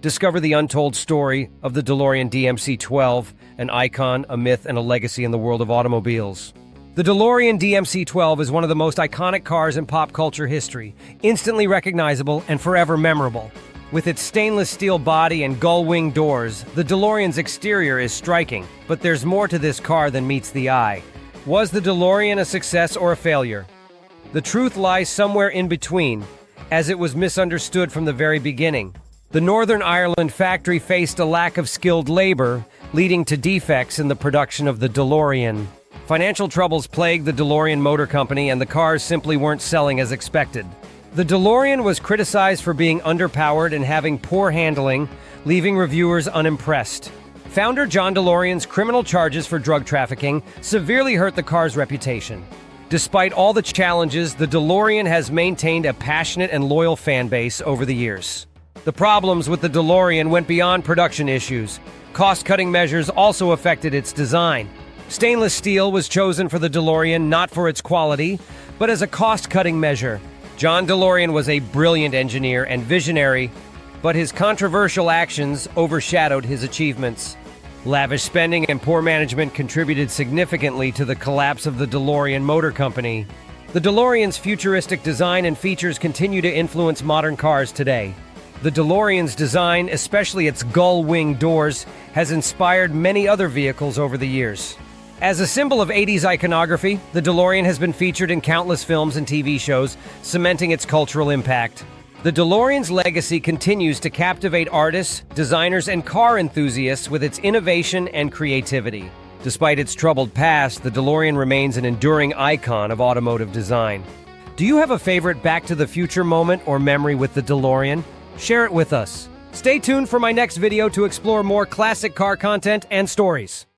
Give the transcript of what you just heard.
Discover the untold story of the DeLorean DMC-12, an icon, a myth, and a legacy in the world of automobiles. The DeLorean DMC-12 is one of the most iconic cars in pop culture history, instantly recognizable and forever memorable. With its stainless steel body and gull-wing doors, the DeLorean's exterior is striking, but there's more to this car than meets the eye. Was the DeLorean a success or a failure? The truth lies somewhere in between, as it was misunderstood from the very beginning. The Northern Ireland factory faced a lack of skilled labor, leading to defects in the production of the DeLorean. Financial troubles plagued the DeLorean Motor Company, and the cars simply weren't selling as expected. The DeLorean was criticized for being underpowered and having poor handling, leaving reviewers unimpressed. Founder John DeLorean's criminal charges for drug trafficking severely hurt the car's reputation. Despite all the challenges, the DeLorean has maintained a passionate and loyal fan base over the years. The problems with the DeLorean went beyond production issues. Cost-cutting measures also affected its design. Stainless steel was chosen for the DeLorean not for its quality, but as a cost-cutting measure. John DeLorean was a brilliant engineer and visionary, but his controversial actions overshadowed his achievements. Lavish spending and poor management contributed significantly to the collapse of the DeLorean Motor Company. The DeLorean's futuristic design and features continue to influence modern cars today. The DeLorean's design, especially its gull-wing doors, has inspired many other vehicles over the years. As a symbol of 80s iconography, the DeLorean has been featured in countless films and TV shows, cementing its cultural impact. The DeLorean's legacy continues to captivate artists, designers, and car enthusiasts with its innovation and creativity. Despite its troubled past, the DeLorean remains an enduring icon of automotive design. Do you have a favorite Back to the Future moment or memory with the DeLorean? Share it with us. Stay tuned for my next video to explore more classic car content and stories.